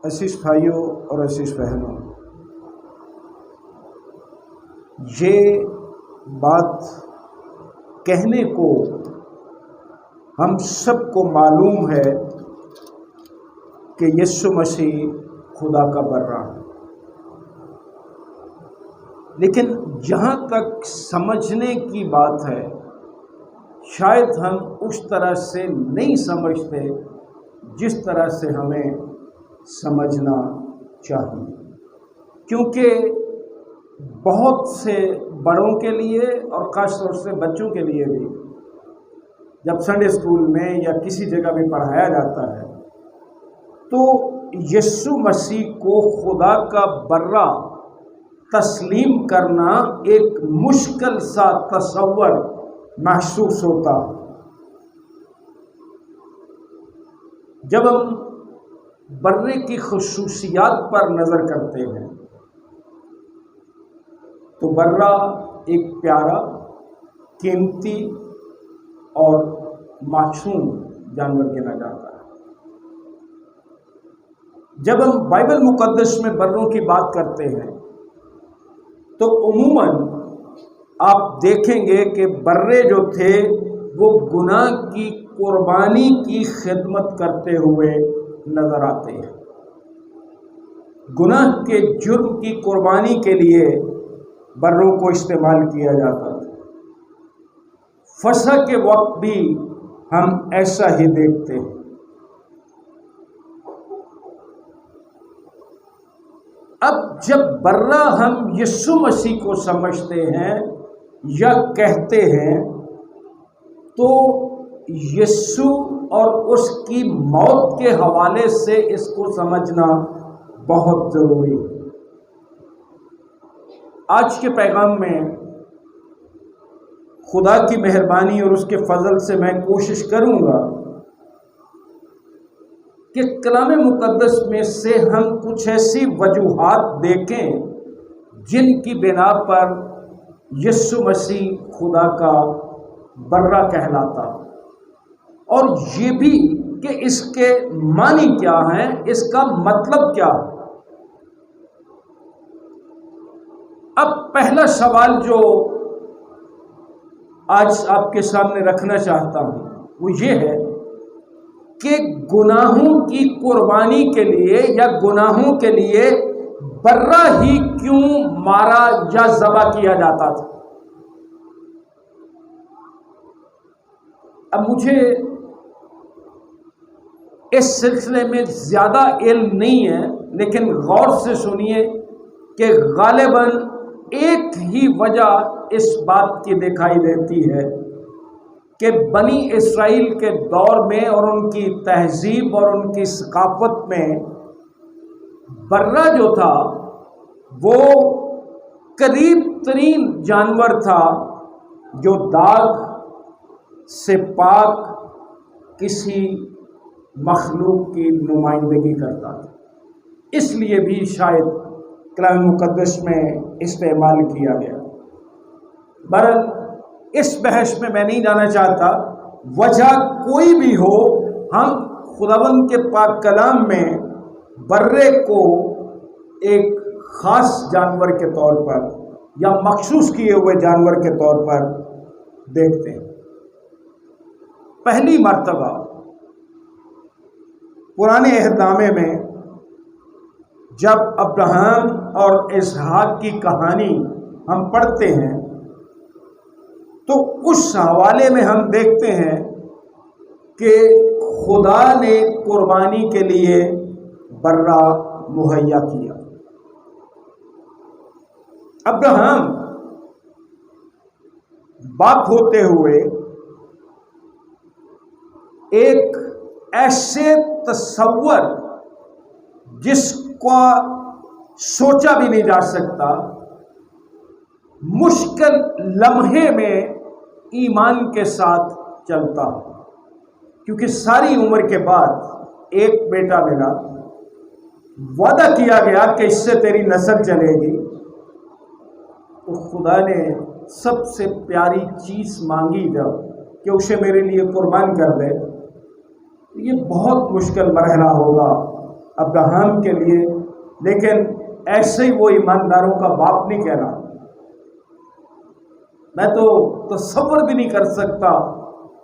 عزیز بھائیوں اور عزیز بہنوں، یہ بات کہنے کو ہم سب کو معلوم ہے کہ یسوع مسیح خدا کا برا ہے، لیکن جہاں تک سمجھنے کی بات ہے شاید ہم اس طرح سے نہیں سمجھتے جس طرح سے ہمیں سمجھنا چاہیے، کیونکہ بہت سے بڑوں کے لیے اور خاص طور سے بچوں کے لیے بھی جب سنڈے اسکول میں یا کسی جگہ میں پڑھایا جاتا ہے تو یسوع مسیح کو خدا کا برا تسلیم کرنا ایک مشکل سا تصور محسوس ہوتا ہے۔ جب ہم برے کی خصوصیات پر نظر کرتے ہیں تو برا ایک پیارا، قیمتی اور معصوم جانور گنا جاتا ہے۔ جب ہم بائبل مقدس میں بروں کی بات کرتے ہیں تو عموماً آپ دیکھیں گے کہ برے جو تھے وہ گناہ کی قربانی کی خدمت کرتے ہوئے نظر آتے ہیں۔ گناہ کے جرم کی قربانی کے لیے بروں کو استعمال کیا جاتا تھا۔ فصح کے وقت بھی ہم ایسا ہی دیکھتے ہیں۔ اب جب برا ہم یسوع مسیح کو سمجھتے ہیں یا کہتے ہیں تو یسوع اور اس کی موت کے حوالے سے اس کو سمجھنا بہت ضروری ہے۔ آج کے پیغام میں خدا کی مہربانی اور اس کے فضل سے میں کوشش کروں گا کہ کلام مقدس میں سے ہم کچھ ایسی وجوہات دیکھیں جن کی بنا پر یسوع مسیح خدا کا برا کہلاتا، اور یہ بھی کہ اس کے معنی کیا ہیں، اس کا مطلب کیا ہے۔ اب پہلا سوال جو آج آپ کے سامنے رکھنا چاہتا ہوں وہ یہ ہے کہ گناہوں کی قربانی کے لیے یا گناہوں کے لیے برا ہی کیوں مارا یا ذبح کیا جاتا تھا؟ اب مجھے اس سلسلے میں زیادہ علم نہیں ہے، لیکن غور سے سنیے کہ غالباً ایک ہی وجہ اس بات کی دکھائی دیتی ہے کہ بنی اسرائیل کے دور میں اور ان کی تہذیب اور ان کی ثقافت میں برا جو تھا وہ قریب ترین جانور تھا جو داغ سے پاک کسی مخلوق کی نمائندگی کرتا تھا، اس لیے بھی شاید کلام مقدس میں استعمال کیا گیا۔ بہرحال اس بحث میں میں نہیں جانا چاہتا، وجہ کوئی بھی ہو، ہم خداوند کے پاک کلام میں برے کو ایک خاص جانور کے طور پر یا مخصوص کیے ہوئے جانور کے طور پر دیکھتے ہیں۔ پہلی مرتبہ پرانے عہد نامے میں جب ابراہیم اور اسحاق کی کہانی ہم پڑھتے ہیں تو اس حوالے میں ہم دیکھتے ہیں کہ خدا نے قربانی کے لیے برا مہیا کیا۔ ابراہیم باپ ہوتے ہوئے ایک ایسے تصور جس کو سوچا بھی نہیں جا سکتا، مشکل لمحے میں ایمان کے ساتھ چلتا، کیونکہ ساری عمر کے بعد ایک بیٹا ملا، وعدہ کیا گیا کہ اس سے تیری نسل چلے گی، تو خدا نے سب سے پیاری چیز مانگی جب کہ اسے میرے لیے قربان کر دے۔ یہ بہت مشکل مرحلہ ہوگا ابراہیم کے لیے، لیکن ایسے ہی وہ ایمانداروں کا باپ نہیں کہہ رہا۔ میں تو تصور بھی نہیں کر سکتا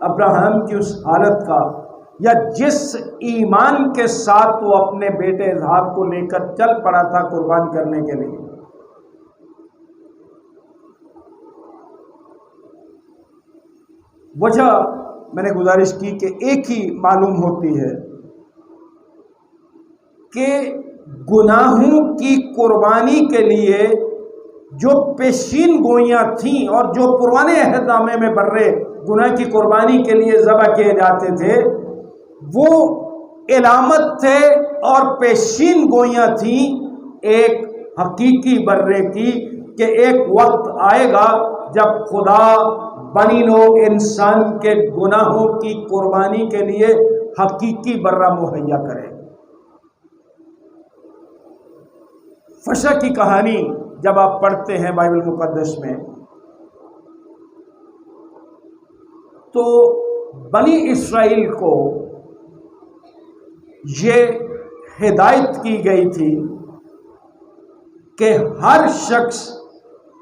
ابراہیم کی اس حالت کا، یا جس ایمان کے ساتھ وہ اپنے بیٹے اسحاق کو لے کر چل پڑا تھا قربان کرنے کے لیے۔ وجہ میں نے گزارش کی کہ ایک ہی معلوم ہوتی ہے کہ گناہوں کی قربانی کے لیے جو پیشین گوئیاں تھیں اور جو پرانے عہد نامے میں برے گناہ کی قربانی کے لیے ذبح کیے جاتے تھے، وہ علامت تھے اور پیشین گوئیاں تھیں ایک حقیقی برے کی، کہ ایک وقت آئے گا جب خدا بنی نوع انسان کے گناہوں کی قربانی کے لیے حقیقی برہ مہیا کرے۔ فسح کی کہانی جب آپ پڑھتے ہیں بائبل مقدس میں، تو بنی اسرائیل کو یہ ہدایت کی گئی تھی کہ ہر شخص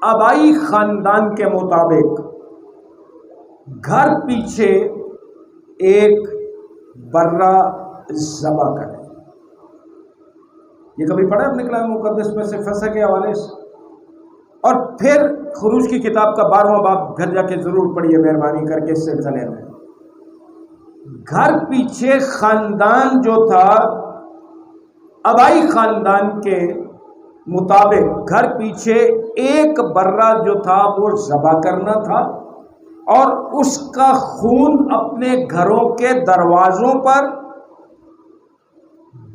آبائی خاندان کے مطابق گھر پیچھے ایک برہ ذبح کرے۔ یہ کبھی پڑھا اپنے کلام مقدس میں سے فسح کے حوالے سے؟ اور پھر خروج کی کتاب کا 12واں باب گھر جا کے ضرور پڑھیے مہربانی کر کے اس سلسلے میں۔ گھر پیچھے خاندان جو تھا، آبائی خاندان کے مطابق گھر پیچھے ایک برہ جو تھا وہ ذبح کرنا تھا، اور اس کا خون اپنے گھروں کے دروازوں پر،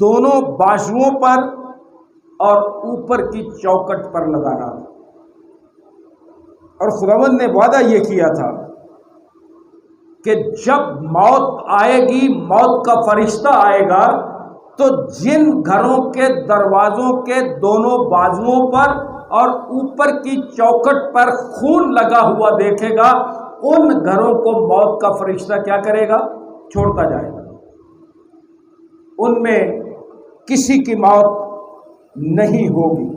دونوں بازوؤں پر اور اوپر کی چوکٹ پر لگانا تھا۔ اور خداوند نے وعدہ یہ کیا تھا کہ جب موت آئے گی، موت کا فرشتہ آئے گا، تو جن گھروں کے دروازوں کے دونوں بازوؤں پر اور اوپر کی چوکٹ پر خون لگا ہوا دیکھے گا، ان گھروں کو موت کا فرشتہ کیا کرے گا؟ چھوڑتا جائے گا۔ ان میں کسی کی موت نہیں ہوگی۔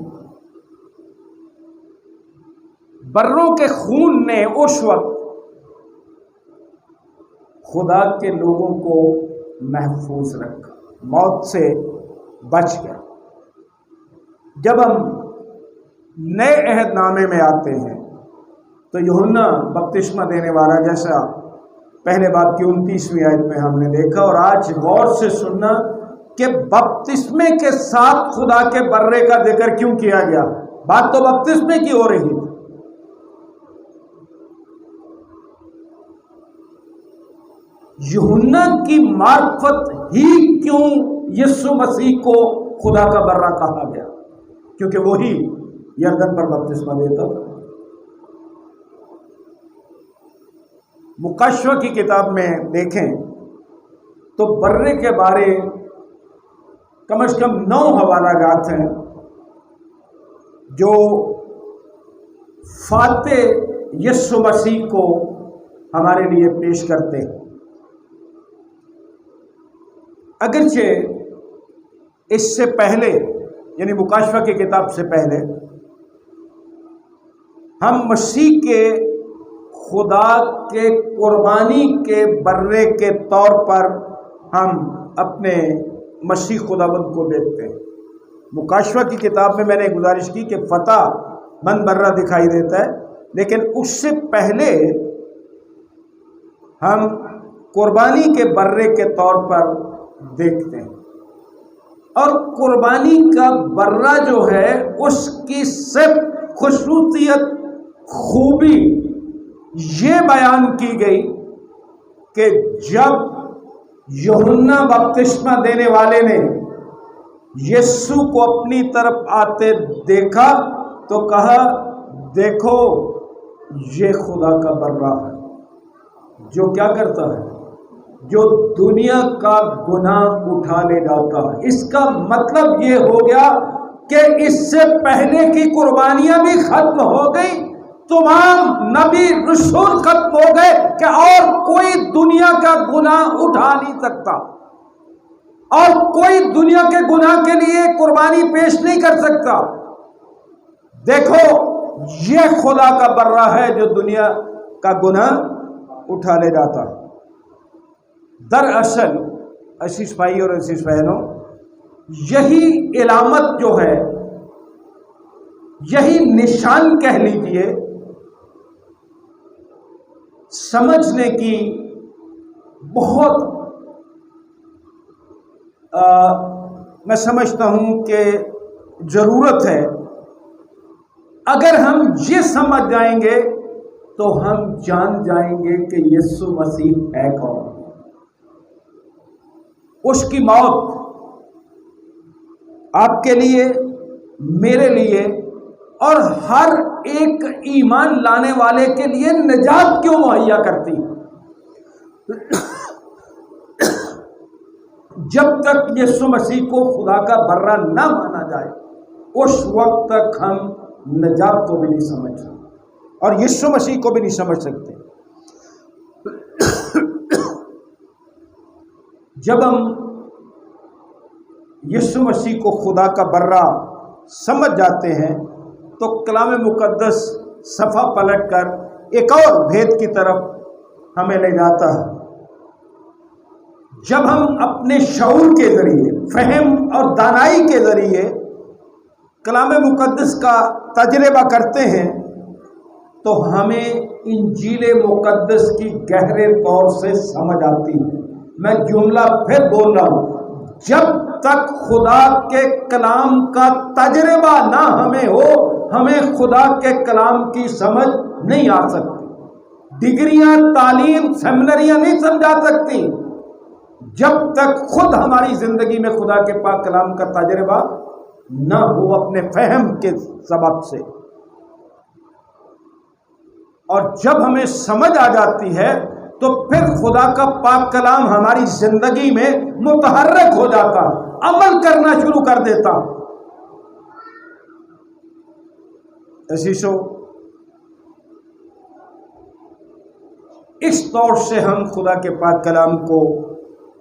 بروں کے خون نے اس وقت خدا کے لوگوں کو محفوظ رکھا، موت سے بچ گیا۔ جب ہم نئے عہد نامے میں آتے ہیں تو یوحنا بپتسمہ دینے والا، جیسا پہلے باب کی 29ویں آیت میں ہم نے دیکھا، اور آج غور سے سننا کہ بپتسمے کے ساتھ خدا کے برے کا ذکر کیوں کیا گیا۔ بات تو بپتسمے کی ہو رہی تھی۔ یوحنا کی معرفت ہی کیوں یسوع مسیح کو خدا کا برہ کہا گیا؟ کیونکہ وہی یردن پر بپتسمہ دیتا تھا۔ مکاشفہ کی کتاب میں دیکھیں تو برے کے بارے کم از کم 9 حوالہ جات ہیں جو فاتح یسوع مسیح کو ہمارے لیے پیش کرتے ہیں۔ اگرچہ اس سے پہلے، یعنی مکاشفہ کی کتاب سے پہلے، ہم مسیح کے خدا کے قربانی کے برے کے طور پر ہم اپنے مسیح خداوند کو دیکھتے ہیں۔ مکاشفہ کی کتاب میں نے گزارش کی کہ فتح مند برہ دکھائی دیتا ہے، لیکن اس سے پہلے ہم قربانی کے برے کے طور پر دیکھتے ہیں۔ اور قربانی کا برہ جو ہے، اس کی صرف خصوصیت، خوبی یہ بیان کی گئی کہ جب یوحنا بپتسمہ دینے والے نے یسوع کو اپنی طرف آتے دیکھا تو کہا، دیکھو یہ خدا کا برہ ہے جو کیا کرتا ہے، جو دنیا کا گناہ اٹھا لے جاتا ہے۔ اس کا مطلب یہ ہو گیا کہ اس سے پہلے کی قربانیاں بھی ختم ہو گئی، تمام نبی رسول ختم ہو گئے کہ اور کوئی دنیا کا گناہ اٹھا نہیں سکتا۔ اور کوئی دنیا کے گناہ کے لیے قربانی پیش نہیں کر سکتا۔ دیکھو یہ خدا کا برہ ہے جو دنیا کا گناہ اٹھا لے جاتا۔ دراصل عزیز بھائی اور عزیز بہنوں، یہی علامت جو ہے، یہی نشان کہہ لیجئے سمجھنے کی بہت میں سمجھتا ہوں کہ ضرورت ہے۔ اگر ہم یہ سمجھ جائیں گے تو ہم جان جائیں گے کہ یسوع مسیح ہے کون۔ اس کی موت آپ کے لیے، میرے لیے اور ہر ایک ایمان لانے والے کے لیے نجات کیوں مہیا کرتی؟ جب تک یسوع مسیح کو خدا کا برہ نہ مانا جائے اس وقت تک ہم نجات کو بھی نہیں سمجھ سکتے اور یسوع مسیح کو بھی نہیں سمجھ سکتے۔ جب ہم یسوع مسیح کو خدا کا برہ سمجھ جاتے ہیں تو کلام مقدس صفحہ پلٹ کر ایک اور بھید کی طرف ہمیں لے جاتا ہے۔ جب ہم اپنے شعور کے ذریعے، فہم اور دانائی کے ذریعے کلام مقدس کا تجربہ کرتے ہیں تو ہمیں انجیل مقدس کی گہرے طور سے سمجھ آتی ہے۔ میں جملہ پھر بول رہا ہوں، جب تک خدا کے کلام کا تجربہ نہ ہمیں ہو، ہمیں خدا کے کلام کی سمجھ نہیں آ سکتی۔ ڈگریاں، تعلیم، سیمنریاں نہیں سمجھا سکتی جب تک خود ہماری زندگی میں خدا کے پاک کلام کا تجربہ نہ ہو اپنے فہم کے سبب سے۔ اور جب ہمیں سمجھ آ جاتی ہے تو پھر خدا کا پاک کلام ہماری زندگی میں متحرک ہو جاتا، عمل کرنا شروع کر دیتا۔ عزیزو، اس طور سے ہم خدا کے پاک کلام کو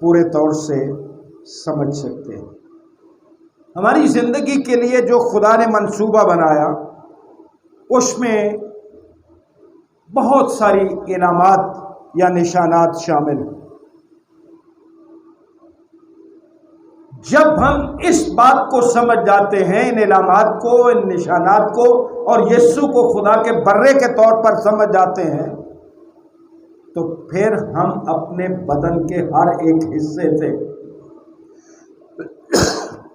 پورے طور سے سمجھ سکتے ہیں۔ ہماری زندگی کے لیے جو خدا نے منصوبہ بنایا اس میں بہت ساری انعامات یا نشانات شامل ہیں۔ جب ہم اس بات کو سمجھ جاتے ہیں، ان علامات کو، ان نشانات کو، اور یسوع کو خدا کے برے کے طور پر سمجھ جاتے ہیں تو پھر ہم اپنے بدن کے ہر ایک حصے سے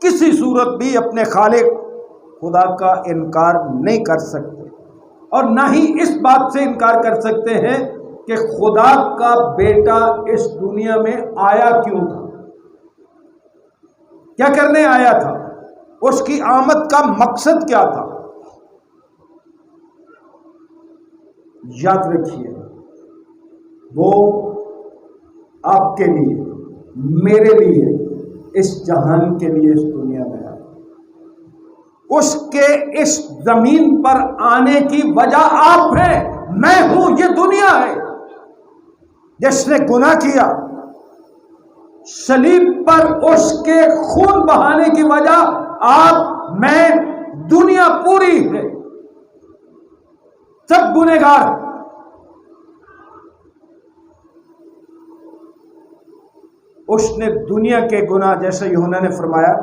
کسی صورت بھی اپنے خالق خدا کا انکار نہیں کر سکتے، اور نہ ہی اس بات سے انکار کر سکتے ہیں کہ خدا کا بیٹا اس دنیا میں آیا کیوں تھا، کیا کرنے آیا تھا، اس کی آمد کا مقصد کیا تھا۔ یاد رکھیے، وہ آپ کے لیے، میرے لیے، اس جہان کے لیے اس دنیا میں آیا۔ اس کے اس زمین پر آنے کی وجہ آپ ہیں، میں ہوں، یہ دنیا ہے۔ جس نے گناہ کیا، صلیب پر اس کے خون بہانے کی وجہ آپ، میں، دنیا پوری ہے، سب گنہگار۔ اس نے دنیا کے گناہ، جیسے یوحنا نے فرمایا،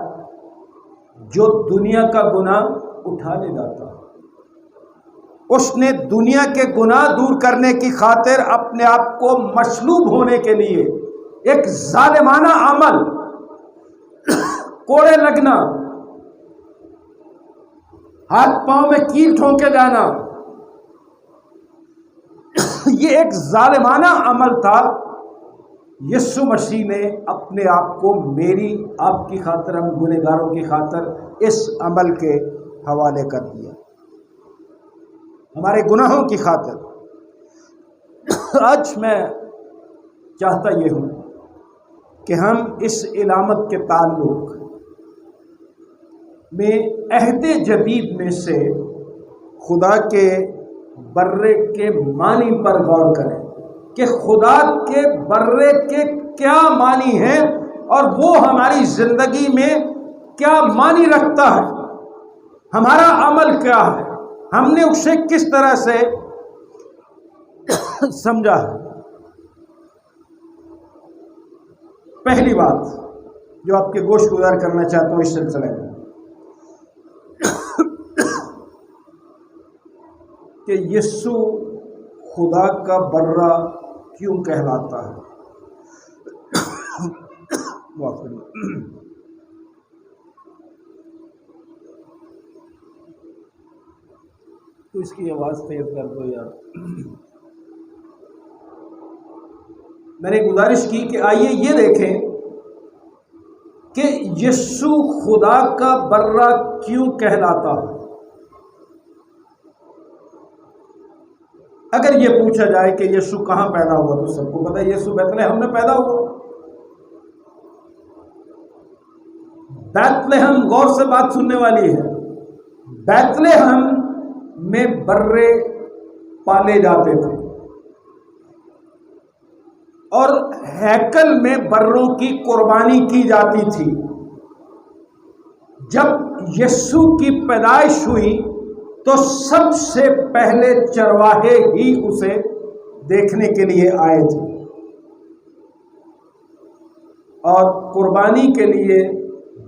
جو دنیا کا گناہ اٹھا لے جاتا، اس نے دنیا کے گناہ دور کرنے کی خاطر اپنے آپ کو مصلوب ہونے کے لیے ایک ظالمانہ عمل، کوڑے لگنا، ہاتھ پاؤں میں کیل ٹھونکے جانا، یہ ایک ظالمانہ عمل تھا۔ یسوع مسیح نے اپنے آپ کو میری، آپ کی خاطر، ہم گنہگاروں کی خاطر اس عمل کے حوالے کر دیا، ہمارے گناہوں کی خاطر۔ آج میں چاہتا یہ ہوں کہ ہم اس علامت کے تعلق میں عہد جدید میں سے خدا کے برے کے معنی پر غور کریں کہ خدا کے برے کے کیا معنی ہیں اور وہ ہماری زندگی میں کیا معنی رکھتا ہے، ہمارا عمل کیا ہے، ہم نے اسے کس طرح سے سمجھا ہے۔ پہلی بات جو آپ کے گوش گزار کرنا چاہتا ہوں اس سلسلے میں کہ یسوع خدا کا برا کیوں کہلاتا ہے۔ تو اس کی آواز تیز کر دو یار۔ میں نے گزارش کی کہ آئیے یہ دیکھیں کہ یسوع خدا کا برا کیوں کہلاتا ہے۔ اگر یہ پوچھا جائے کہ یسوع کہاں پیدا ہوا تو سب کو پتا ہے یسوع بیت لحم میں پیدا ہوا۔ بیت لحم، غور سے بات سننے والی ہے، بیت لحم میں برے پالے جاتے تھے اور ہیکل میں بروں کی قربانی کی جاتی تھی۔ جب یسوع کی پیدائش ہوئی تو سب سے پہلے چرواہے ہی اسے دیکھنے کے لیے آئے تھے اور قربانی کے لیے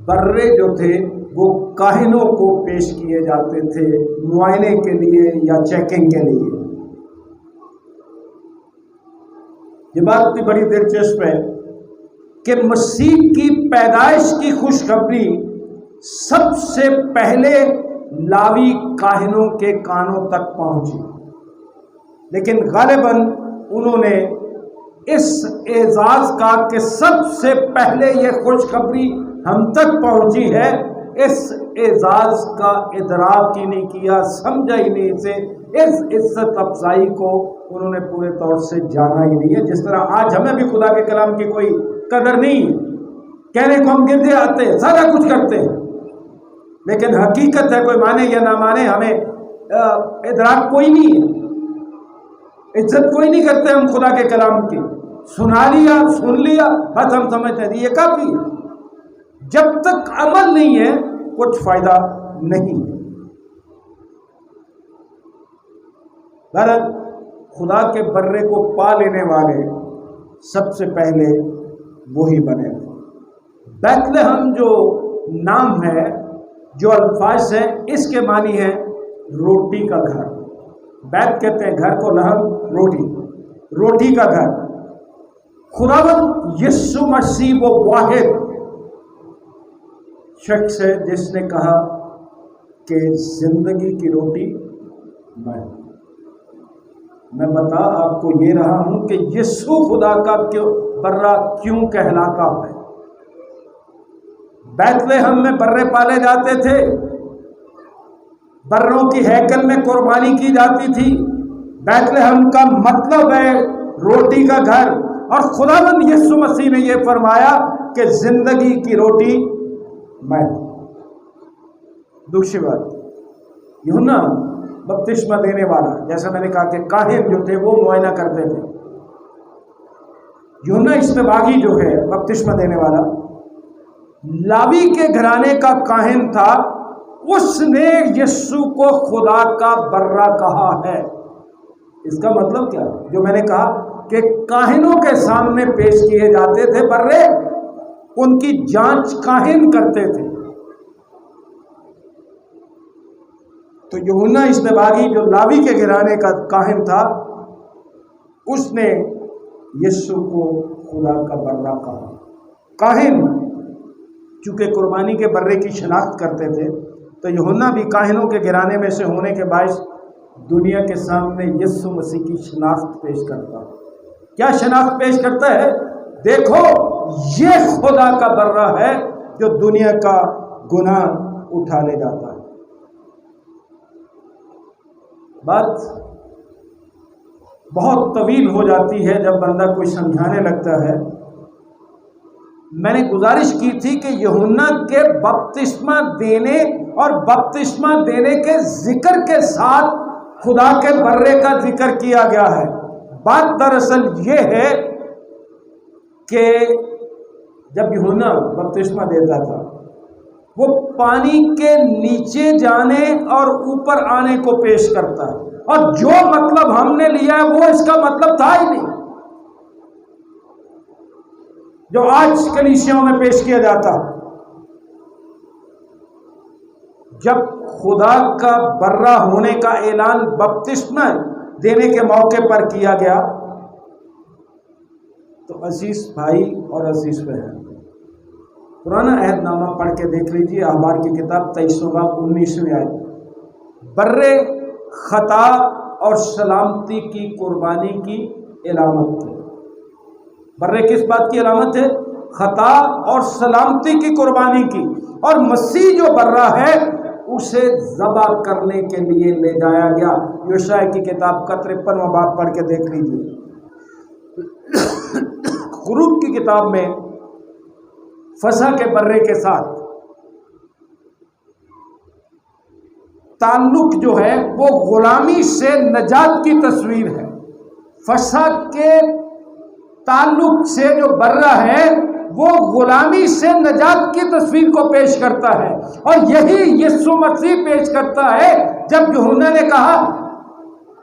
برے جو تھے وہ کاہنوں کو پیش کیے جاتے تھے معائنے کے لیے یا چیکنگ کے لیے۔ یہ بات بھی بڑی دلچسپ ہے کہ مسیح کی پیدائش کی خوشخبری سب سے پہلے لاوی کاہنوں کے کانوں تک پہنچی، لیکن غالباً انہوں نے اس اعزاز کا کہ سب سے پہلے یہ خوشخبری ہم تک پہنچی ہے، اس اعزاز کا ادراک ہی نہیں کیا، سمجھا ہی نہیں اسے، اس عزت افزائی کو انہوں نے پورے طور سے جانا ہی نہیں ہے۔ جس طرح آج ہمیں بھی خدا کے کلام کی کوئی قدر نہیں ہے، کہنے کو ہم گرتے آتے ہیں، سارا کچھ کرتے ہیں، لیکن حقیقت ہے کوئی مانے یا نہ مانے ہمیں ادراک کوئی نہیں ہے، عزت کوئی نہیں کرتے ہم خدا کے کلام کی۔ سنا لیا، سن لیا، بس ہم سمجھتے ہیں یہ کافی ہے۔ جب تک عمل نہیں ہے کچھ فائدہ نہیں ہے۔ بہرحال خدا کے برے کو پا لینے والے سب سے پہلے وہی بنے۔ بیت لحم جو نام ہے، جو الفاظ ہے، اس کے معنی ہے روٹی کا گھر۔ بیت کہتے ہیں گھر کو، لحم روٹی، روٹی کا گھر۔ خداوند یسوع مسیح وہ واحد شخص ہے جس نے کہا کہ زندگی کی روٹی میں بتا آپ کو یہ رہا ہوں کہ یسوع خدا کا برا کیوں کہلاتا ہے۔ بیت لحم میں برے پالے جاتے تھے، بروں کی ہیکل میں قربانی کی جاتی تھی۔ بیت لحم کا مطلب ہے روٹی کا گھر، اور خداوند یسوع مسیح نے یہ فرمایا کہ زندگی کی روٹی میں۔ دوسری بات، یوحنا بپتسمہ دینے والا، جیسا میں نے کہا کہ کاہن جو تھے وہ معائنہ کرتے تھے، یوحنا اشتباغی جو ہے بپتسمہ دینے والا لاوی کے گھرانے کا کاہن تھا، اس نے یسوع کو خدا کا برا کہا ہے۔ اس کا مطلب کیا ہے؟ جو میں نے کہا کہ کاہنوں کے سامنے پیش کیے جاتے تھے برے، ان کی جانچ کاہن کرتے تھے۔ تو یوحنا اشتباغی جو لاوی کے گھرانے کا کاہن تھا، اس نے یسوع کو خدا کا برا کہا۔ کاہن چونکہ قربانی کے برے کی شناخت کرتے تھے، تو یوحنا بھی کاہنوں کے گھرانے میں سے ہونے کے باعث دنیا کے سامنے یسوع مسیح کی شناخت پیش کرتا ہے۔ کیا شناخت پیش کرتا ہے؟ دیکھو یہ خدا کا برا ہے جو دنیا کا گناہ اٹھا لے جاتا ہے۔ بات بہت طویل ہو جاتی ہے جب بندہ کوئی سمجھانے لگتا ہے۔ میں نے گزارش کی تھی کہ یوحنا کے بپتسمہ دینے اور بپتسمہ دینے کے ذکر کے ساتھ خدا کے برے کا ذکر کیا گیا ہے۔ بات دراصل یہ ہے کہ جب یوحنا بپتسمہ دیتا تھا وہ پانی کے نیچے جانے اور اوپر آنے کو پیش کرتا ہے، اور جو مطلب ہم نے لیا ہے وہ اس کا مطلب تھا ہی نہیں جو آج کلیسیوں میں پیش کیا جاتا۔ جب خدا کا برہ ہونے کا اعلان بپتسمہ دینے کے موقع پر کیا گیا تو عزیز بھائی اور عزیز بہن، پرانا عہد نامہ پڑھ کے دیکھ لیجیے، اخبار کی کتاب 23 باب 19 آیت، برے خطا اور سلامتی کی قربانی کی علامت تھی۔ برے کس بات کی علامت ہے؟ خطا اور سلامتی کی قربانی کی، اور مسیح جو برہ ہے اسے ذبح کرنے کے لیے لے جایا گیا۔ یوشع کی کتاب کا 53واں باب پڑھ کے دیکھ لیجیے۔ خروج کی کتاب میں فسح کے برے کے ساتھ تعلق جو ہے وہ غلامی سے نجات کی تصویر ہے۔ فسح کے تعلق سے جو برہ ہے وہ غلامی سے نجات کی تصویر کو پیش کرتا ہے، اور یہی یسوع مسیح پیش کرتا ہے جب یوحنا نے کہا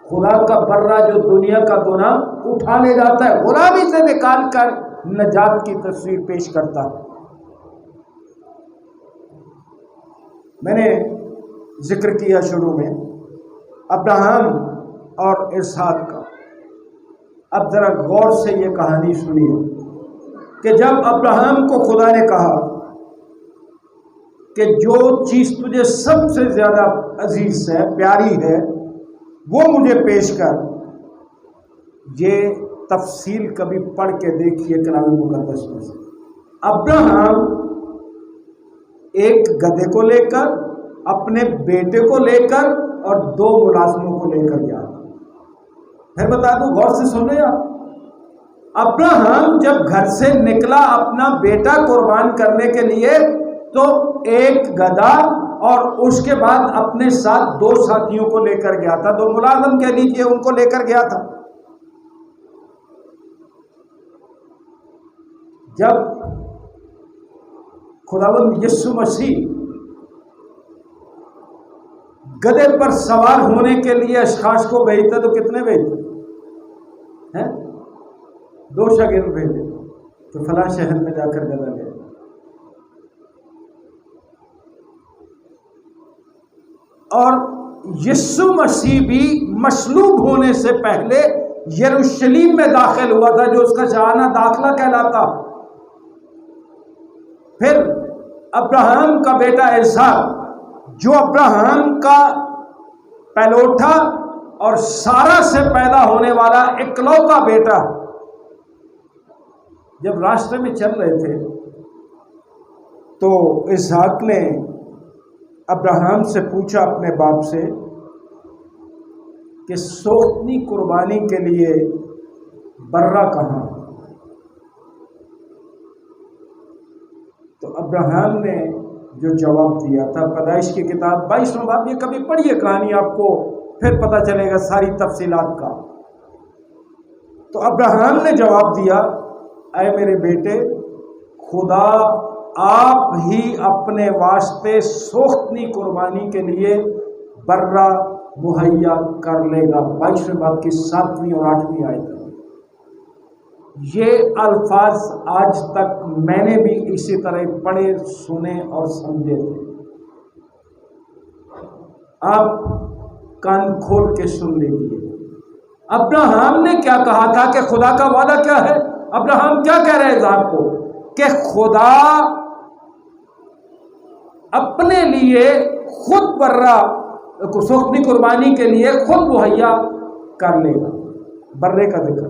خدا کا برہ جو دنیا کا گناہ اٹھا لے جاتا ہے، غلامی سے نکال کر نجات کی تصویر پیش کرتا ہے۔ میں نے ذکر کیا شروع میں ابراہیم اور اسحاق کا، اب ذرا غور سے یہ کہانی سنیے کہ جب ابراہیم کو خدا نے کہا کہ جو چیز تجھے سب سے زیادہ عزیز ہے، پیاری ہے، وہ مجھے پیش کر، یہ تفصیل کبھی پڑھ کے دیکھیے کلام مقدس میں سے۔ ابراہیم ایک گدھے کو لے کر، اپنے بیٹے کو لے کر اور 2 ملازموں کو لے کر گیا۔ پھر بتا دوں، غور سے سنیں آپ، ابراہیم جب گھر سے نکلا اپنا بیٹا قربان کرنے کے لیے تو ایک گدھا اور اس کے بعد اپنے ساتھ 2 ساتھیوں کو لے کر گیا تھا، 2 ملازم کہہ لیجیے، ان کو لے کر گیا تھا۔ جب خداوند یسوع مسیح گدھے پر سوار ہونے کے لیے اشخاص کو بھیجتا تو کتنے بھیجتے ہیں؟ 2 شاگرد بھیجے تو فلاں شہر میں جا کر گدھا لے۔ اور یسوع مسیح بھی مصلوب ہونے سے پہلے یروشلم میں داخل ہوا تھا، جو اس کا شاہانہ داخلہ کہلاتا۔ پھر ابراہیم کا بیٹا اسحاق، جو ابراہیم کا پہلوٹا اور سارا سے پیدا ہونے والا اکلوتا بیٹا، جب راستے میں چل رہے تھے تو اسحاق نے ابراہیم سے پوچھا اپنے باپ سے کہ سوختنی قربانی کے لیے برہ کہاں؟ تو ابراہیم نے جو جواب دیا تھا، پیدائش کی کتاب 22واں باب، یہ کبھی پڑھیے کہانی، آپ کو پھر پتہ چلے گا ساری تفصیلات کا۔ تو ابراہیم نے جواب دیا، اے میرے بیٹے، خدا آپ ہی اپنے واسطے سوختنی قربانی کے لیے برہ مہیا کر لے گا۔ 22ویں باب کی 7ویں اور 8ویں آیت۔ یہ الفاظ آج تک میں نے بھی اسی طرح پڑھے، سنے اور سمجھے تھے۔ آپ کان کھول کے سن لیجیے۔ ابراہیم نے کیا کہا تھا کہ خدا کا وعدہ کیا ہے؟ ابراہیم کیا کہہ رہے ہیں آپ کو کہ خدا اپنے لیے خود برہ سوختنی قربانی کے لیے خود مہیا کر لے گا۔ برے کا ذکر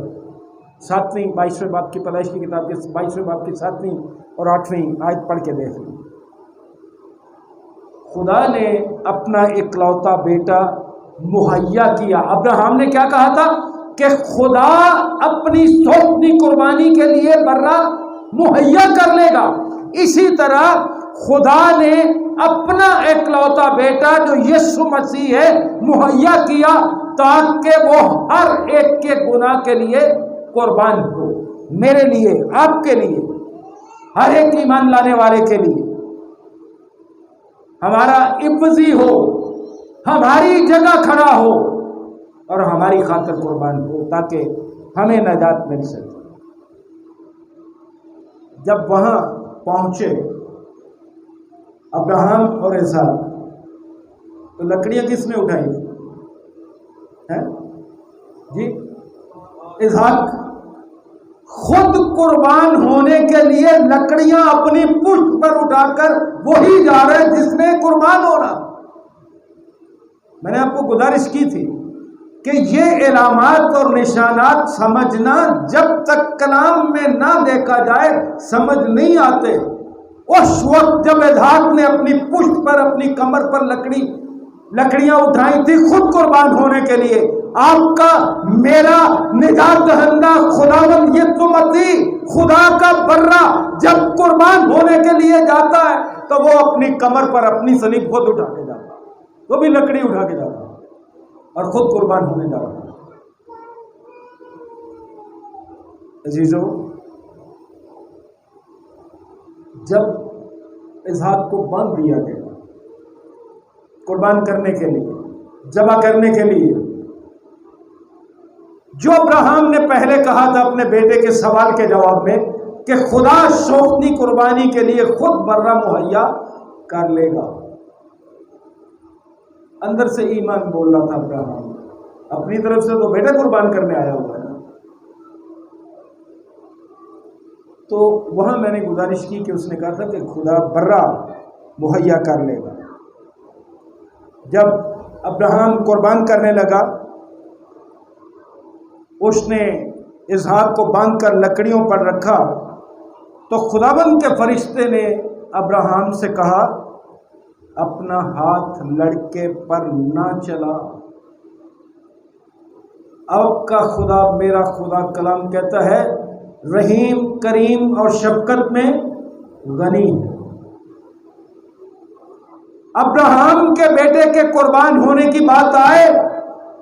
7ویں 22ویں باب کی پیدائش کی کتاب کے 22ویں باب کی 7ویں اور 8ویں آیت پڑھ کے دیکھ لیں۔ خدا نے اپنا اکلوتا بیٹا مہیا کیا۔ ابراہیم نے کیا کہا تھا کہ خدا اپنی سوختنی قربانی کے لیے برہ مہیا کر لے گا۔ اسی طرح خدا نے اپنا اکلوتا بیٹا جو یسوع مسیح ہے مہیا کیا تاکہ وہ ہر ایک کے گناہ کے لیے قربان ہو، میرے لیے، آپ کے لیے۔ ہر ایک ایمان لانے والے کے لیے ہمارا عوضی ہو، ہماری جگہ کھڑا ہو اور ہماری خاطر قربان ہو تاکہ ہمیں نجات مل سکے۔ جب وہاں پہنچے ابراہیم اور اسحاق تو لکڑیاں کس نے اٹھائی ہیں جی؟ اسحاق خود قربان ہونے کے لیے لکڑیاں اپنی پشت پر اٹھا کر وہی جا رہے جس نے قربان ہونا۔ میں نے آپ کو گزارش کی تھی کہ یہ علامات اور نشانات سمجھنا جب تک کلام میں نہ دیکھا جائے سمجھ نہیں آتے۔ اس وقت جب اسحاق نے اپنی پشت پر، اپنی کمر پر لکڑیاں اٹھائی تھی خود قربان ہونے کے لیے، آپ کا میرا نجات دہندہ خداوند یسوع مسیح خدا کا برہ جب قربان ہونے کے لیے جاتا ہے تو وہ اپنی کمر پر اپنی صلیب خود اٹھا کے جاتا ہے، وہ بھی لکڑی اٹھا کے جاتا ہے اور خود قربان ہونے جا رہا ہے۔ عزیزو، جب اسحاق کو باندھ دیا گیا قربان کرنے کے لیے، ذبح کرنے کے لیے، جو ابراہیم نے پہلے کہا تھا اپنے بیٹے کے سوال کے جواب میں کہ خدا شوختی قربانی کے لیے خود برہ مہیا کر لے گا، اندر سے ایمان بول رہا تھا ابراہیم، اپنی طرف سے تو بیٹا قربان کرنے آیا ہوا ہے۔ تو وہاں میں نے گزارش کی کہ اس نے کہا تھا کہ خدا برہ مہیا کر لے گا۔ جب ابراہیم قربان کرنے لگا، اس نے اسحاق کو باندھ کر لکڑیوں پر رکھا تو خداوند کے فرشتے نے ابراہیم سے کہا اپنا ہاتھ لڑکے پر نہ چلا۔ اب کا خدا میرا خدا کلام کہتا ہے رحیم، کریم اور شفقت میں غنی ہے۔ ابراہیم کے بیٹے کے قربان ہونے کی بات آئے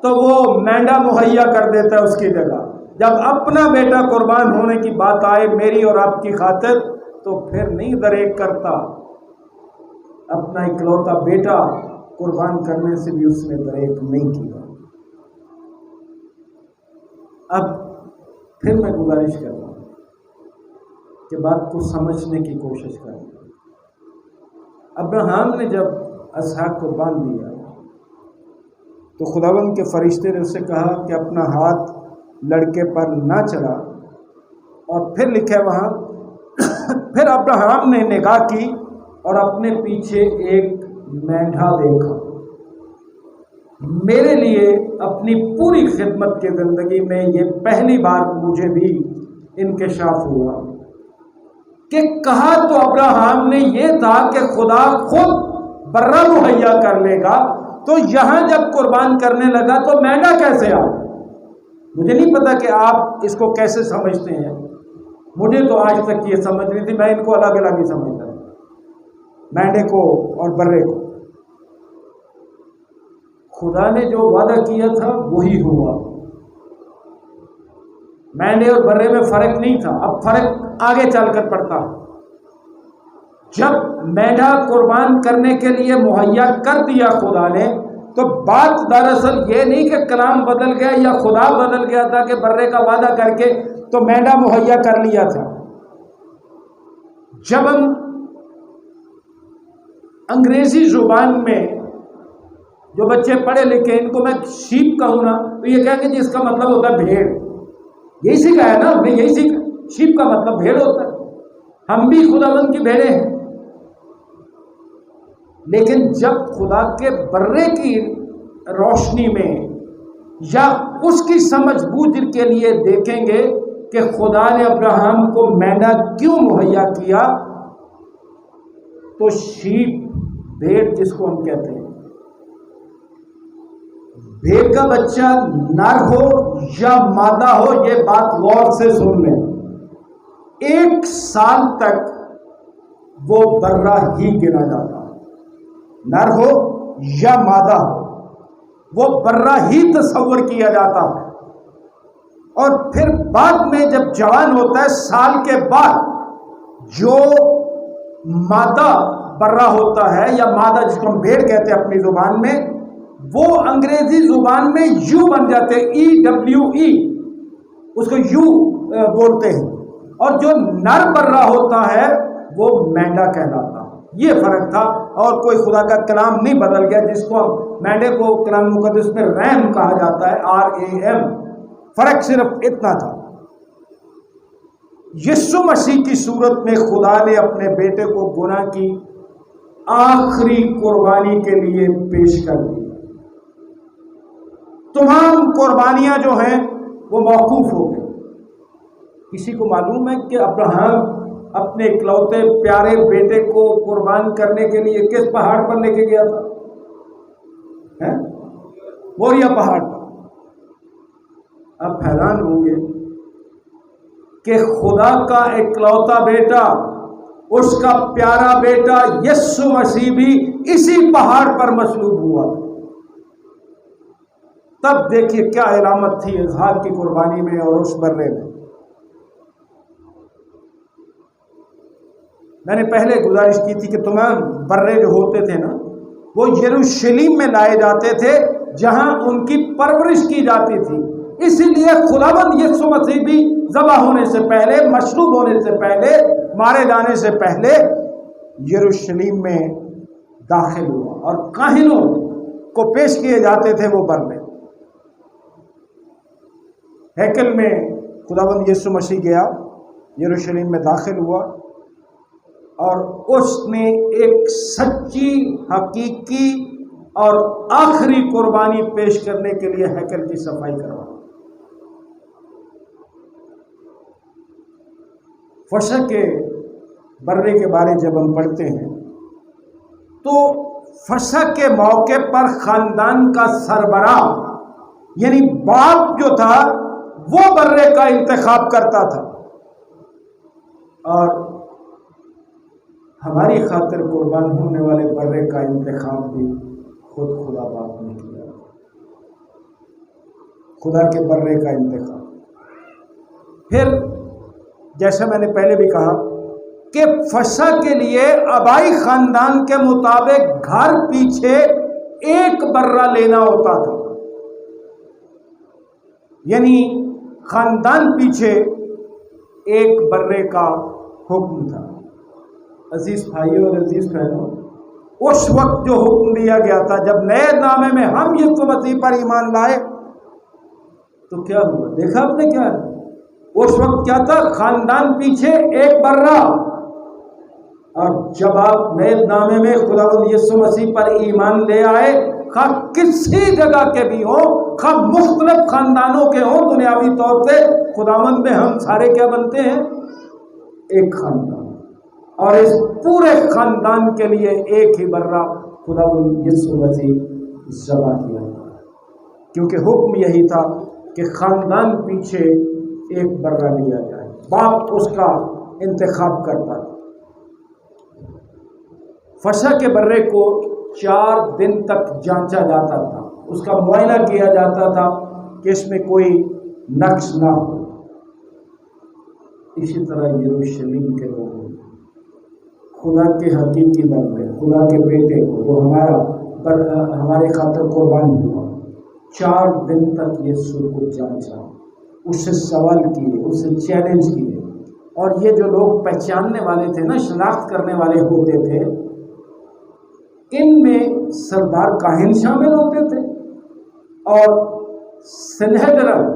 تو وہ مینڈا مہیا کر دیتا ہے اس کی جگہ۔ جب اپنا بیٹا قربان ہونے کی بات آئے میری اور آپ کی خاطر تو پھر نہیں دریغ کرتا، اپنا اکلوتا بیٹا قربان کرنے سے بھی اس نے دریغ نہیں کیا۔ اب پھر میں گزارش کر رہا ہوں کہ بات کو سمجھنے کی کوشش کریں۔ ابراہیم نے جب اسحاق کو باندھ دیا تو خداوند کے فرشتے نے اسے کہا کہ اپنا ہاتھ لڑکے پر نہ چلا، اور پھر لکھا ہے وہاں پھر ابراہیم نے نگاہ کی اور اپنے پیچھے ایک مینڈھا دیکھا۔ میرے لیے اپنی پوری خدمت کی زندگی میں یہ پہلی بار مجھے بھی انکشاف ہوا کہ کہا تو ابراہیم نے یہ تھا کہ خدا خود برہ مہیا کر لے گا، تو یہاں جب قربان کرنے لگا تو مینڈا کیسے آ؟ مجھے نہیں پتا کہ آپ اس کو کیسے سمجھتے ہیں، مجھے تو آج تک یہ سمجھ نہیں تھی، میں ان کو الگ الگ ہی سمجھتا ہوں، مینڈے کو اور برے کو۔ خدا نے جو وعدہ کیا تھا وہی ہوا، مینڈے اور برے میں فرق نہیں تھا۔ اب فرق آگے چل کر پڑتا، جب مینڈا قربان کرنے کے لیے مہیا کر دیا خدا نے، تو بات دراصل یہ نہیں کہ کلام بدل گیا یا خدا بدل گیا تھا کہ برے کا وعدہ کر کے تو مینڈا مہیا کر لیا تھا۔ جب ہم انگریزی زبان میں جو بچے پڑھے لکھے ان کو میں شیپ کہوں نا تو یہ کہیں گے جس کا مطلب ہوتا ہے بھیڑ، یہی سیکھا ہے نا ہم نے، یہی سیکھا، شیپ کا مطلب بھیڑ ہوتا ہے، ہم بھی خداوند کی بھیڑیں ہیں۔ لیکن جب خدا کے برے کی روشنی میں یا اس کی سمجھ بوجھ کے لیے دیکھیں گے کہ خدا نے ابراہیم کو مینڈا کیوں مہیا کیا، تو شیپ، بھیڑ جس کو ہم کہتے ہیں، بھیڑ کا بچہ نر ہو یا مادہ ہو، یہ بات غور سے سن لیں، 1 سال تک وہ برہ ہی گنا جاتا، نر ہو یا مادہ ہو وہ برہ ہی تصور کیا جاتا ہے۔ اور پھر بعد میں جب جوان ہوتا ہے، سال کے بعد جو مادہ برا ہوتا ہے یا مادہ جس کو ہم بھیڑ کہتے ہیں اپنی زبان میں، وہ انگریزی زبان میں یو بن جاتے ہیں، EWE، اس کو یو بولتے ہیں، اور جو نر برا ہوتا ہے وہ مینڈا کہلاتا ہے۔ یہ فرق تھا، اور کوئی خدا کا کلام نہیں بدل گیا، جس کو مینڈے کو کلام مقدس میں ریم کہا جاتا ہے، RAM۔ فرق صرف اتنا تھا۔ یسوع مسیح کی صورت میں خدا نے اپنے بیٹے کو گناہ کی آخری قربانی کے لیے پیش کر دی۔ تمام قربانیاں جو ہیں وہ موقوف ہو گئی۔ کسی کو معلوم ہے کہ ابراہیم اپنے اکلوتے پیارے بیٹے کو قربان کرنے کے لیے کس پہاڑ پر لے کے گیا تھا؟ موریا پہاڑ پر۔ اب حیران ہوں گے کہ خدا کا اکلوتا بیٹا، اس کا پیارا بیٹا یسوع مسیح بھی اسی پہاڑ پر مصلوب ہوا۔ تب دیکھیے کیا علامت تھی اسحاق کی قربانی میں اور اس برے میں۔ میں نے پہلے گزارش کی تھی کہ تمام برے جو ہوتے تھے نا، وہ یروشلم میں لائے جاتے تھے جہاں ان کی پرورش کی جاتی تھی۔ اسی لیے خداوند یسوع مسیح بھی ذبح ہونے سے پہلے، مصلوب ہونے سے پہلے، مارے جانے سے پہلے یروشلم میں داخل ہوا، اور کاہنوں کو پیش کیے جاتے تھے وہ برے۔ ہیکل میں خداوند یسوع مسیح گیا، یروشلم میں داخل ہوا، اور اس نے ایک سچی، حقیقی اور آخری قربانی پیش کرنے کے لیے ہیکل کی صفائی کروائی۔ فصح کے برے کے بارے جب ہم پڑھتے ہیں تو فصح کے موقع پر خاندان کا سربراہ یعنی باپ جو تھا وہ برے کا انتخاب کرتا تھا، اور ہماری خاطر قربان ہونے والے برے کا انتخاب بھی خود خدا باپ نے کیا۔ خدا کے برے کا انتخاب۔ پھر جیسا میں نے پہلے بھی کہا کہ فصح کے لیے آبائی خاندان کے مطابق گھر پیچھے ایک برا لینا ہوتا تھا، یعنی خاندان پیچھے ایک برے کا حکم تھا۔ عزیز بھائیوں اور عزیز بہنوں، اس وقت جو حکم دیا گیا تھا جب نئے نامے میں ہم یسوع مسیح پر ایمان لائے تو کیا ہوا؟ دیکھا آپ نے کیا ہے؟ اس وقت کیا تھا؟ خاندان پیچھے ایک برا۔ اور جب آپ نئے نامے میں خداوند یسوع مسیح پر ایمان لے آئے، خواہ کسی جگہ کے بھی ہوں، خواہ مختلف خاندانوں کے ہوں، دنیاوی طور سے خداوند میں ہم سارے کیا بنتے ہیں؟ ایک خاندان۔ اور اس پورے خاندان کے لیے ایک ہی برا خداوند یسوع مسیح ذبح کیا، کیونکہ حکم یہی تھا کہ خاندان پیچھے ایک برا لیا جائے۔ باپ اس کا انتخاب کرتا تھا۔ فصح کے برے کو 4 دن تک جانچا جاتا تھا، اس کا معائنہ کیا جاتا تھا کہ اس میں کوئی نقص نہ ہو۔ اسی طرح یروشلم کے لوگوں خدا کے حقیقی بندے، خدا کے بیٹے کو جو ہمارے خاطر قربان ہوا، 4 دن تک یسوع کو جانچا، اس سے سوال کیے، اس سے چیلنج کیے۔ اور یہ جو لوگ پہچاننے والے تھے نا، شناخت کرنے والے ہوتے تھے، ان میں سردار کاہن شامل ہوتے تھے، اور سنہدرن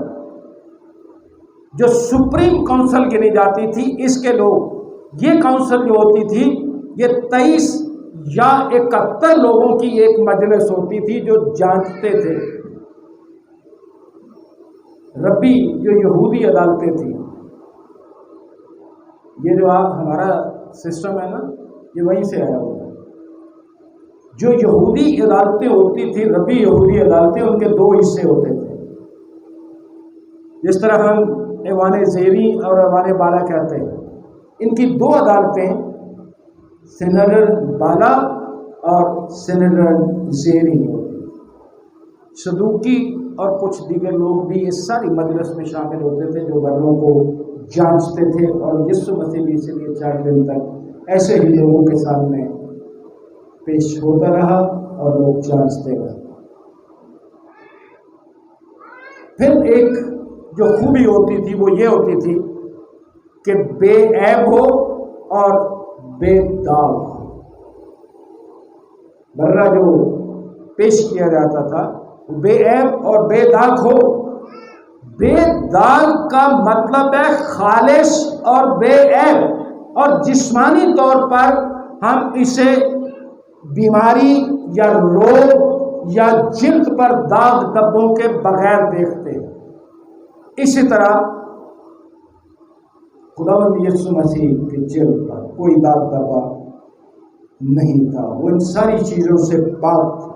جو سپریم کونسل گنی جاتی تھی، اس کے لوگ، یہ کونسل جو ہوتی تھی یہ 23 یا 71 لوگوں کی ایک مجلس ہوتی تھی جو جانچتے تھے۔ ربی جو یہودی عدالتیں تھیں، یہ جو ہمارا سسٹم ہے نا، یہ وہیں سے آیا ہوا ہے۔ جو یہودی عدالتیں ہوتی تھی، ربی یہودی عدالتیں، ان کے 2 حصے ہوتے تھے۔ جس طرح ہم ایوان زیری اور ایوان بالا کہتے ہیں، ان کی 2 عدالتیں، سینیڈر بالا اور سینیڈر زیری ہوتی۔ صدوقی اور کچھ دیگر لوگ بھی اس ساری مجلس میں شامل ہوتے تھے جو بروں کو جانچتے تھے، اور یسوع مسیح بھی اسی لیے 4 دن تک ایسے ہی لوگوں کے سامنے پیش ہوتا رہا اور لوگ جانچتے رہے۔ پھر ایک جو خوبی ہوتی تھی وہ یہ ہوتی تھی کہ بے عیب ہو اور بے داغ ہو۔ برہ جو پیش کیا جاتا تھا وہ بے عیب اور بے داغ ہو۔ بے داغ کا مطلب ہے خالص اور بے عیب، اور جسمانی طور پر ہم اسے بیماری یا روگ یا جلد پر داغ دھبوں کے بغیر دیکھتے ہیں۔ اسی طرح خداوند یسوع مسیح کے جلد پر کوئی داغ دھبا نہیں تھا، وہ ان ساری چیزوں سے پاک تھا۔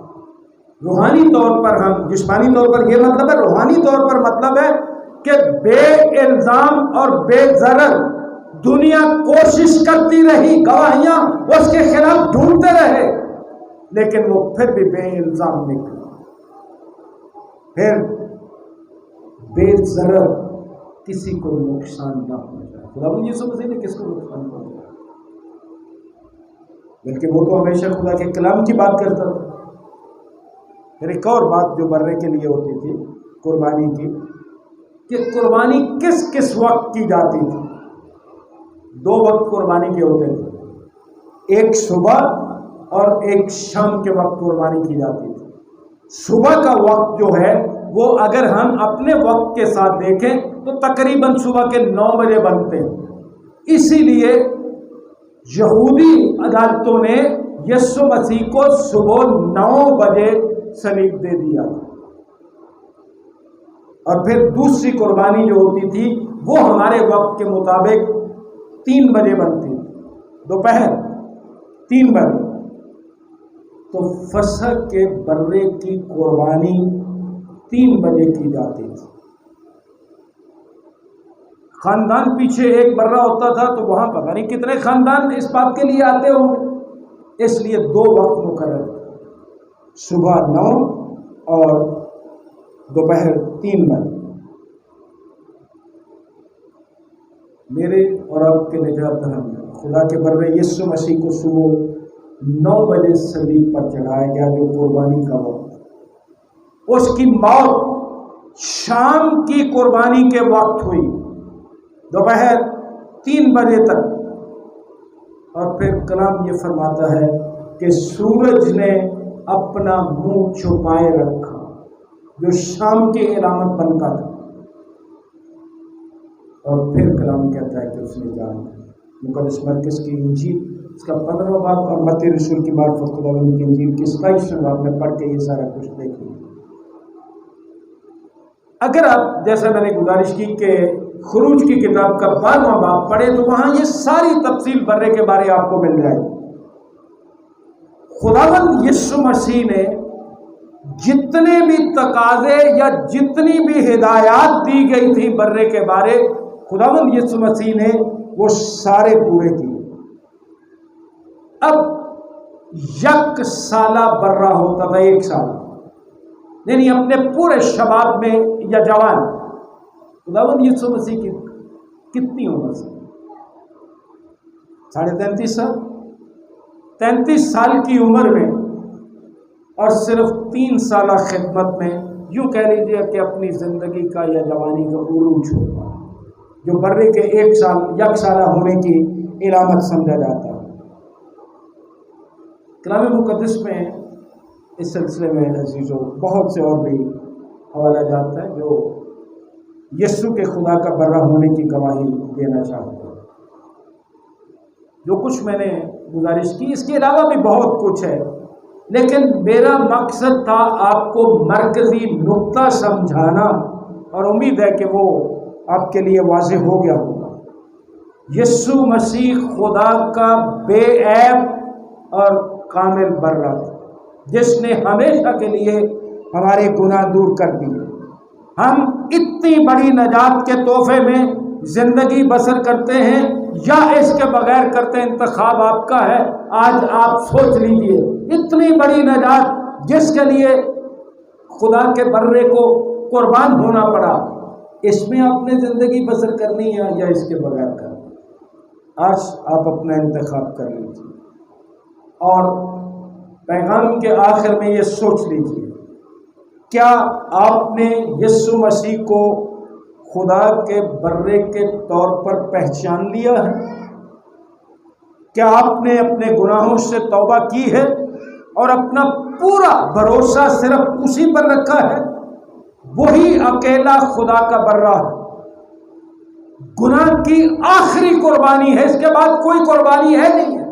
روحانی طور پر ہم، جسمانی طور پر یہ مطلب ہے، روحانی طور پر مطلب ہے کہ بے الزام اور بے ضرر دنیا کوشش کرتی رہی، گواہیاں وہ اس کے خلاف ڈھونڈتے رہے، لیکن وہ پھر بھی بے الزام نکلا۔ پھر بے ضرر کسی کو نقصان نہ پہنچائے۔ خداوند یسوع مسیح نے کس کو نقصان پہنچایا؟ بلکہ وہ تو ہمیشہ خدا کے کلام کی بات کرتا تھا۔ پھر ایک اور بات جو برے کے لیے ہوتی تھی قربانی کی، کہ قربانی کس کس وقت کی جاتی تھی؟ 2 وقت قربانی کے ہوتے تھے، ایک صبح اور ایک شام کے وقت قربانی کی جاتی تھی۔ صبح کا وقت جو ہے وہ اگر ہم اپنے وقت کے ساتھ دیکھیں تو تقریباً صبح کے 9 بجے بنتے ہیں۔ اسی لیے یہودی عدالتوں نے یسوع مسیح کو صبح 9 بجے صلیب دے دیا، اور پھر دوسری قربانی جو ہوتی تھی وہ ہمارے وقت کے مطابق 3 بجے بنتی تھی، دوپہر 3 بجے۔ تو فصح کے برے کی قربانی 3 بجے کی جاتی تھی۔ خاندان پیچھے ایک برہ ہوتا تھا تو وہاں پتہ نہیں کتنے خاندان اس بات کے لیے آتے ہوں گے، اس لیے 2 وقت مقرر تھے، صبح 9 اور دوپہر 3 بجے۔ میرے اور آپ کے نجات دہندہ خدا کے بر یسوع مسیح کو صبح 9 بجے صلیب پر چڑھایا گیا، جو قربانی کا وقت۔ اس کی موت شام کی قربانی کے وقت ہوئی، دوپہر 3 بجے تک۔ اور پھر کلام یہ فرماتا ہے کہ سورج نے اپنا منہ چھپائے رکھا، جو شام کی علامت بنتا تھا۔ اور پھر کلام کہتا ہے کہ اس نے جان مقدس مرکز کی انجیل اس کا 15واں باب اور متی رسول کی معرفت خداوند کی انجیل کی 27ویں باب میں پڑھ کے یہ سارا کچھ دیکھیں۔ اگر آپ، جیسا میں نے گزارش کی کہ خروج کی کتاب کا 12واں باب پڑھے تو وہاں یہ ساری تفصیل برے کے بارے آپ کو مل جائے گی۔ خداوند یسوع مسیح نے جتنے بھی تقاضے یا جتنی بھی ہدایات دی گئی تھی برے کے بارے، خداوند یسوع مسیح نے وہ سارے پورے کیے۔ اب 1 سالہ برہ ہوتا تھا، 1 سال، یعنی اپنے پورے شباب میں یا جوان۔ خداوند یسوع مسیح کی کتنی عمر سے؟ 33.5 سال، 33 سال کی عمر میں، اور صرف 3 سالہ خدمت میں، یوں کہہ لیجیے کہ اپنی زندگی کا یا جوانی کا عروج ہوتا ہے، جو برے کے 1 سالہ ہونے کی علامت سمجھا جاتا ہے۔ کلام مقدس میں اس سلسلے میں عزیزوں بہت سے اور بھی حوالہ جاتا ہے جو یسوع کے خدا کا برہ ہونے کی گواہی دینا چاہتے ہیں۔ جو کچھ میں نے گزارش کی، اس کے علاوہ بھی بہت کچھ ہے، لیکن میرا مقصد تھا آپ کو مرکزی نقطہ سمجھانا، اور امید ہے کہ وہ آپ کے لیے واضح ہو گیا ہوگا۔ یسوع مسیح خدا کا بے عیب اور کامل برہ تھا، جس نے ہمیشہ کے لیے ہمارے گناہ دور کر دیے۔ ہم اتنی بڑی نجات کے تحفے میں زندگی بسر کرتے ہیں یا اس کے بغیر کرتے ہیں، انتخاب آپ کا ہے۔ آج آپ سوچ لیجئے، اتنی بڑی نجات جس کے لیے خدا کے برے کو قربان ہونا پڑا، اس میں آپ نے زندگی بسر کرنی ہے یا اس کے بغیر کرنی؟ آج آپ اپنا انتخاب کر لیجیے اور پیغام کے آخر میں یہ سوچ لیجیے، کیا آپ نے یسوع مسیح کو خدا کے برے کے طور پر پہچان لیا ہے؟ کیا آپ نے اپنے گناہوں سے توبہ کی ہے اور اپنا پورا بھروسہ صرف اسی پر رکھا ہے؟ وہی اکیلا خدا کا برہ ہے، گناہ کی آخری قربانی ہے، اس کے بعد کوئی قربانی ہے نہیں ہے۔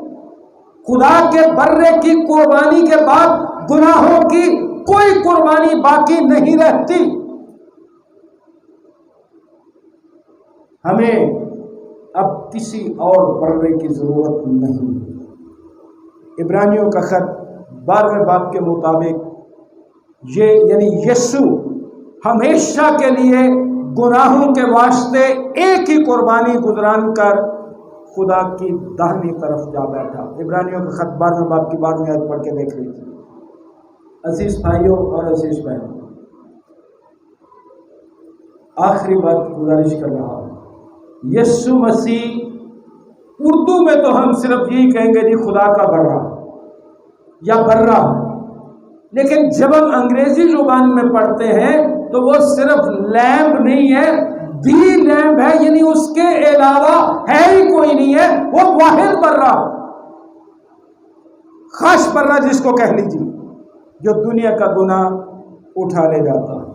خدا کے برے کی قربانی کے بعد گناہوں کی کوئی قربانی باقی نہیں رہتی۔ ہمیں اب کسی اور برے کی ضرورت نہیں۔ عبرانیوں کا خط 12ویں باب کے مطابق یہ یعنی یسوع ہمیشہ کے لیے گناہوں کے واسطے ایک ہی قربانی گزران کر خدا کی داہنی طرف جا بیٹھا۔ عبرانیوں کا خط 12ویں باب کی 12ویں آیت پڑھ کے دیکھ لیجیے۔ عزیز بھائیوں اور عزیز بہنوں، آخری بات گزارش کر رہا ہوں، یسوع مسیح، اردو میں تو ہم صرف یہی کہیں گے جی خدا کا برہ یا برہ، لیکن جب ہم انگریزی زبان میں پڑھتے ہیں تو وہ صرف لیمب نہیں ہے، دی لیمب ہے، یعنی اس کے علاوہ ہے ہی کوئی نہیں ہے، وہ واحد برہ، خاص برہ جس کو کہہ لیجیے، جو دنیا کا گناہ اٹھا لے جاتا ہے۔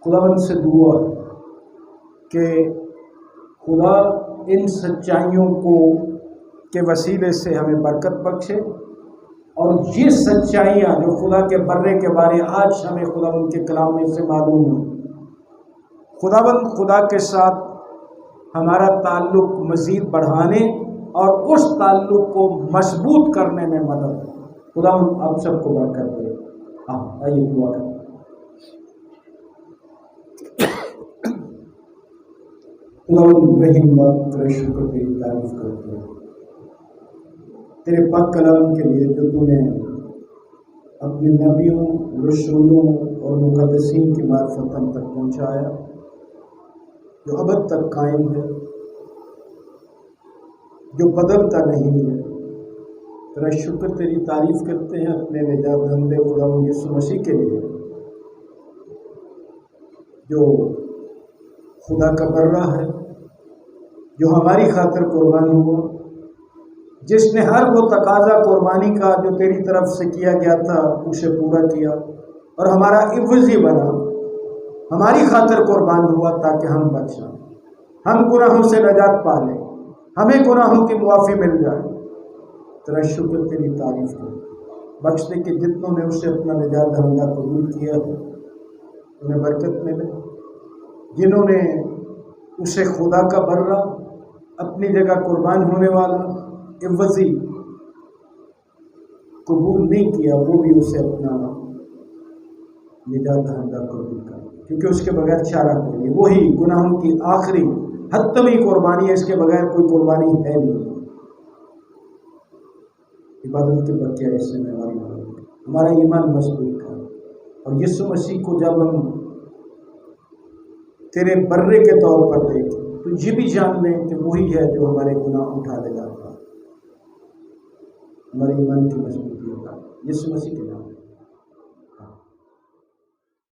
خداوند سے دعا کہ خدا ان سچائیوں کو کے وسیلے سے ہمیں برکت بخشے، اور یہ سچائیاں جو خدا کے برے کے بارے آج ہمیں خداوند کے کلام میں سے معلوم ہو، خداوند خدا کے ساتھ ہمارا تعلق مزید بڑھانے اور اس تعلق کو مضبوط کرنے میں مدد۔ خداوند آپ سب کو برکت دے۔ آئیے دعا کریں۔ خداوند رحیم بات، تیرے شکر تیری تعریف کرتے ہیں تیرے پاک کلام کے لیے جو تو نے اپنے نبیوں، رسولوں اور مقدسین کی معرفت ہم تک پہنچایا، جو ابد تک قائم ہے، جو بدلتا نہیں ہے۔ تیرا شکر تیری تعریف کرتے ہیں اپنے نجات دہندے خداوند یسوع مسیح کے لیے، جو خدا کا برہ ہے، جو ہماری خاطر قربان ہوا، جس نے ہر وہ تقاضا قربانی کا جو تیری طرف سے کیا گیا تھا اسے پورا کیا اور ہمارا عوضی بنا، ہماری خاطر قربان ہوا تاکہ ہم بچ جائیں، ہم گناہوں سے نجات پا لیں، ہمیں گناہوں کی معافی مل جائے۔ تیرا شکر تیری تعریف کرے، بخش دے کہ جتنوں نے اسے اپنا نجات دہندہ قبول کیا ہے انہیں برکت ملے، جنہوں نے اسے خدا کا برہ، اپنی جگہ قربان ہونے والا، عوضی قبول نہیں کیا، وہ بھی اسے اپنا نجات دہندہ قبول کر، کیونکہ اس کے بغیر چارہ کوئی نہیں، وہی گناہوں کی آخری حتمی قربانی ہے، اس کے بغیر کوئی قربانی ہے نہیں۔ عبادت کے بقیہ حصے میں ہمارا ایمان مضبوط کر، اور یسوع مسیح کو جب ہم تیرے برے کے طور پر دیکھیں تو یہ بھی جان لیں کہ وہی ہے جو ہمارے گناہ اٹھا لے جاتا ہے۔ ہمارے ایمان کی مضبوطی ہوتا ہے یسوع مسیح کے